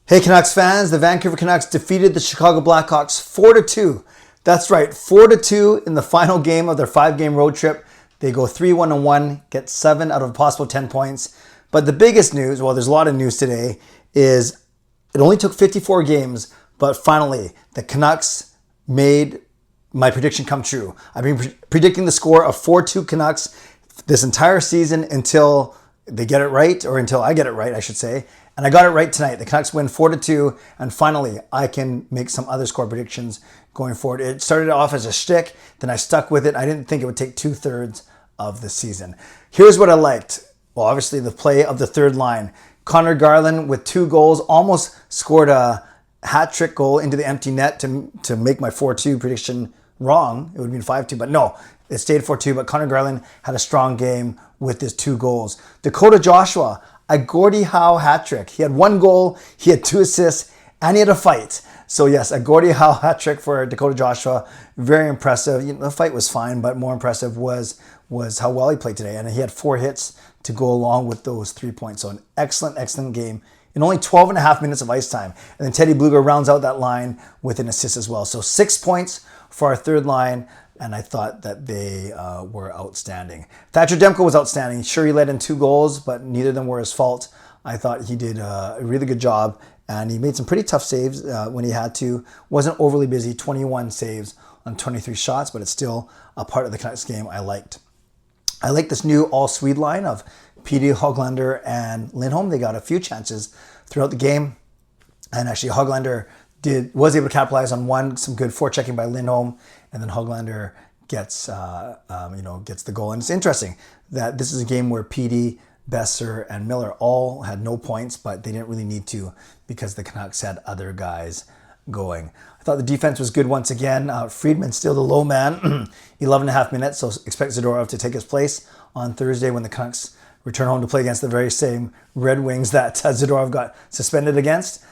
Hey Canucks fans, the Vancouver Canucks defeated the Chicago Blackhawks 4-2. That's right, 4-2 in the final game of their 5-game road trip. They go 3-1-1, get 7 out of a possible 10 points. But the biggest news, well, there's a lot of news today, is it only took 54 games, but finally the Canucks made my prediction come true. I've been predicting the score of 4-2 Canucks this entire season until they get it right, or until I get it right, I should say. And I got it right tonight. The Canucks win 4-2, and finally I can make some other score predictions going forward. It started off as a shtick, then I stuck with it. I didn't think it would take 2/3 of the season. Here's what I liked. Well, obviously the play of the third line. Connor Garland with 2 goals almost scored a hat trick goal into the empty net to make my 4-2 prediction wrong. It would have been 5-2, but no, it stayed 4-2. But Connor Garland had a strong game with his 2 goals. Dakota Joshua, a Gordie Howe hat trick. He had 1 goal, he had 2 assists, and he had a fight. So yes, a Gordie Howe hat trick for Dakota Joshua. Very impressive. The fight was fine, but more impressive was how well he played today. And he had 4 hits to go along with those 3 points. So an excellent game in only 12 and a half minutes of ice time. And then Teddy Bluger rounds out that line with an assist as well. So 6 points for our third line. And I thought that they were outstanding. Thatcher Demko was outstanding. Sure, he let in 2 goals, but neither of them were his fault. I thought he did a really good job, and he made some pretty tough saves when he had to. Wasn't overly busy, 21 saves on 23 shots, but it's still a part of the Canucks game I liked. I like this new all-Swede line of Petey, Höglander, and Lindholm. They got a few chances throughout the game, and actually Höglander was able to capitalize on some good forechecking by Lindholm, and then Höglander gets the goal. And it's interesting that this is a game where Petey, Besser, and Miller all had no points, but they didn't really need to because the Canucks had other guys going. I thought the defense was good once again. Friedman still the low man, 11 and a half minutes, so expect Zadorov to take his place on Thursday when the Canucks return home to play against the very same Red Wings that Zadorov got suspended against,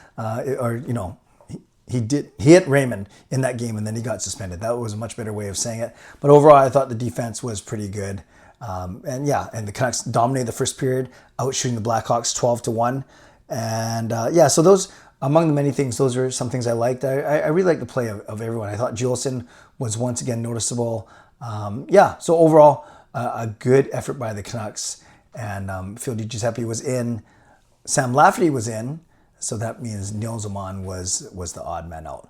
He hit Raymond in that game, and then he got suspended. That was a much better way of saying it. But overall, I thought the defense was pretty good. And the Canucks dominated the first period, outshooting the Blackhawks 12-1. And so those, among the many things, those are some things I liked. I really liked the play of everyone. I thought Juleson was once again noticeable. So overall, a good effort by the Canucks. And Phil DiGiuseppe was in. Sam Lafferty was in. So that means Neil Zaman was the odd man out.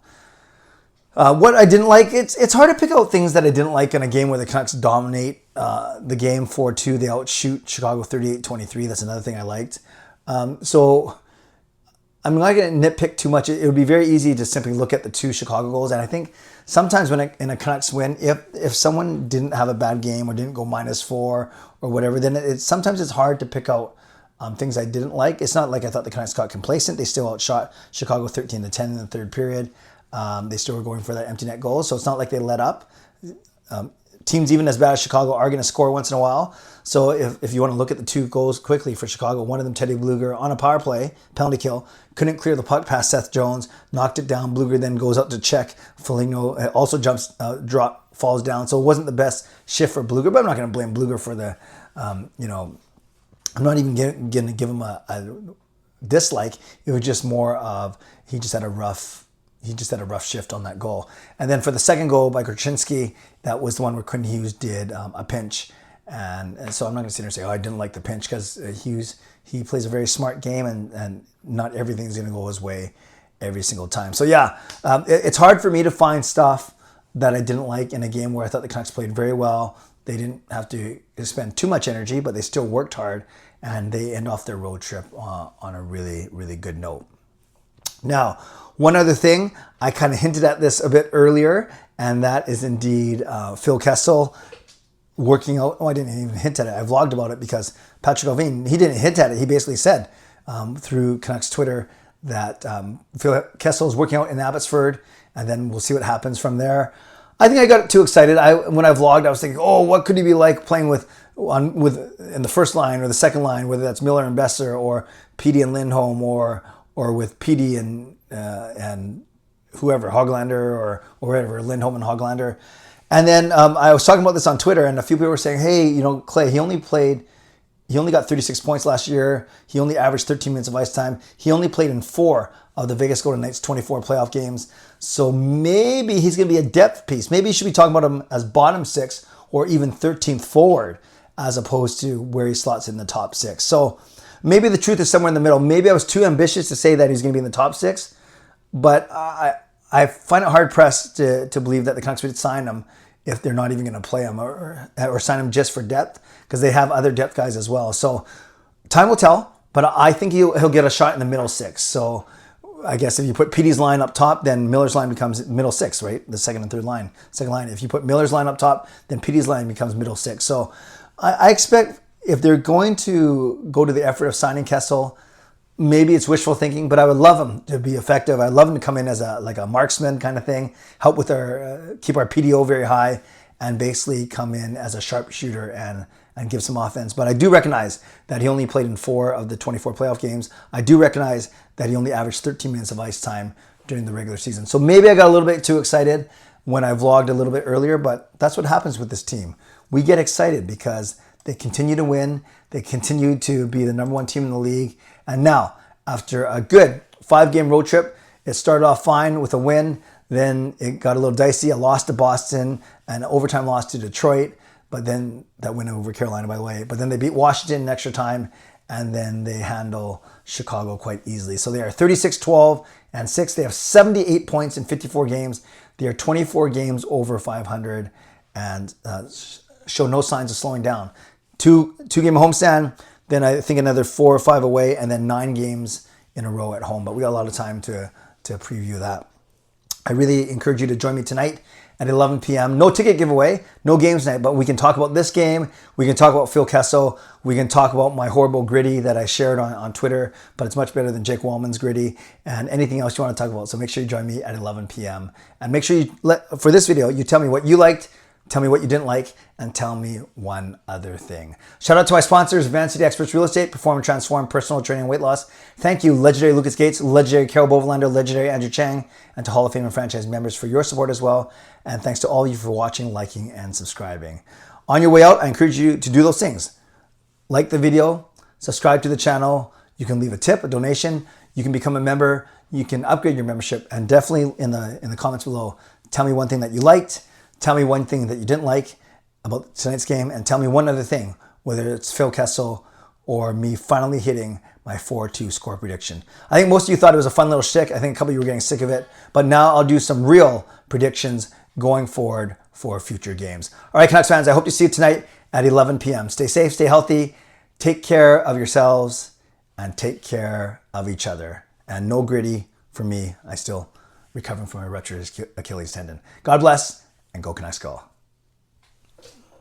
What I didn't like, it's hard to pick out things that I didn't like in a game where the Canucks dominate the game 4-2. They outshoot Chicago 38-23. That's another thing I liked. So I'm not going to nitpick too much. It would be very easy to simply look at the 2 Chicago goals. And I think sometimes in a Canucks win, if someone didn't have a bad game or didn't go -4 or whatever, then sometimes it's hard to pick out things I didn't like. It's not like I thought the Canucks got complacent. They still outshot Chicago 13-10 in the third period. They still were going for that empty net goal, so it's not like they let up. Teams even as bad as Chicago are going to score once in a while. So if you want to look at the 2 goals quickly for Chicago, one of them, Teddy Bluger, on a power play, penalty kill, couldn't clear the puck past Seth Jones, knocked it down. Bluger then goes out to check. Foligno also falls down. So it wasn't the best shift for Bluger, but I'm not going to blame Bluger for the, I'm not even going to give him a dislike. It was just more of he just had a rough shift on that goal. And then for the second goal by Korchinski, that was the one where Quinn Hughes did a pinch. And so I'm not going to sit here and say, I didn't like the pinch, because he plays a very smart game, and not everything's going to go his way every single time. So it's hard for me to find stuff that I didn't like in a game where I thought the Canucks played very well. They didn't have to spend too much energy, but they still worked hard, and they end off their road trip on a really, really good note. Now, one other thing, I kind of hinted at this a bit earlier, and that is indeed Phil Kessel working out. I didn't even hint at it. I vlogged about it because Patrick Allvin, he didn't hint at it. He basically said through Canucks Twitter that Phil Kessel is working out in Abbotsford, and then we'll see what happens from there. I think I got too excited. When I vlogged, I was thinking, what could he be like playing with in the first line or the second line, whether that's Miller and Besser or Petey and Lindholm or with Petey and whoever, Höglander or whatever, Lindholm and Höglander. And then I was talking about this on Twitter, and a few people were saying, hey, Clay, he only played He only got 36 points last year. He only averaged 13 minutes of ice time. He only played in 4 of the Vegas Golden Knights' 24 playoff games. So maybe he's going to be a depth piece. Maybe you should be talking about him as bottom 6 or even 13th forward as opposed to where he slots in the top 6. So maybe the truth is somewhere in the middle. Maybe I was too ambitious to say that he's going to be in the top 6, but I find it hard pressed to believe that the Canucks would sign him if they're not even going to play him or sign him just for depth, because they have other depth guys as well. So time will tell, but I think he'll get a shot in the middle 6. So I guess if you put Petey's line up top, then Miller's line becomes middle 6, right? The second and third line. Second line. If you put Miller's line up top, then Petey's line becomes middle 6. So I expect if they're going to go to the effort of signing Kessel, maybe it's wishful thinking, but I would love him to be effective. I'd love him to come in as a marksman kind of thing, help with keep our PDO very high, and basically come in as a sharpshooter and give some offense. But I do recognize that he only played in 4 of the 24 playoff games. I do recognize that he only averaged 13 minutes of ice time during the regular season. So maybe I got a little bit too excited when I vlogged a little bit earlier, but that's what happens with this team. We get excited because they continue to win. They continue to be the #1 team in the league. And now, after a good 5-game road trip, it started off fine with a win. Then it got a little dicey. A loss to Boston, an overtime loss to Detroit, but then that win over Carolina, by the way. But then they beat Washington in extra time, and then they handle Chicago quite easily. So they are 36-12-6. They have 78 points in 54 games. They are 24 games over 500 and show no signs of slowing down. Two-game homestand, then I think another 4 or 5 away, and then 9 games in a row at home. But we got a lot of time to preview that. I really encourage you to join me tonight at 11 p.m. No ticket giveaway, no games night, but we can talk about this game. We can talk about Phil Kessel. We can talk about my horrible gritty that I shared on Twitter, but it's much better than Jake Wallman's gritty, and anything else you want to talk about. So make sure you join me at 11 p.m. And make sure for this video, you tell me what you liked, tell me what you didn't like, and tell me one other thing. Shout out to my sponsors, Van City Experts Real Estate, Perform and Transform, Personal Training and Weight Loss. Thank you, legendary Lucas Gates, legendary Carol Bovelander, legendary Andrew Chang, and to Hall of Fame and franchise members for your support as well. And thanks to all of you for watching, liking, and subscribing. On your way out, I encourage you to do those things. Like the video, subscribe to the channel. You can leave a tip, a donation. You can become a member. You can upgrade your membership. And definitely in the comments below, tell me one thing that you liked. Tell me one thing that you didn't like about tonight's game, and tell me one other thing, whether it's Phil Kessel or me finally hitting my 4-2 score prediction. I think most of you thought it was a fun little shtick. I think a couple of you were getting sick of it, but now I'll do some real predictions going forward for future games. All right, Canucks fans, I hope to see you tonight at 11 p.m. Stay safe, stay healthy, take care of yourselves, and take care of each other. And no gritty for me. I still recovering from a ruptured Achilles tendon. God bless. And go Canucks go.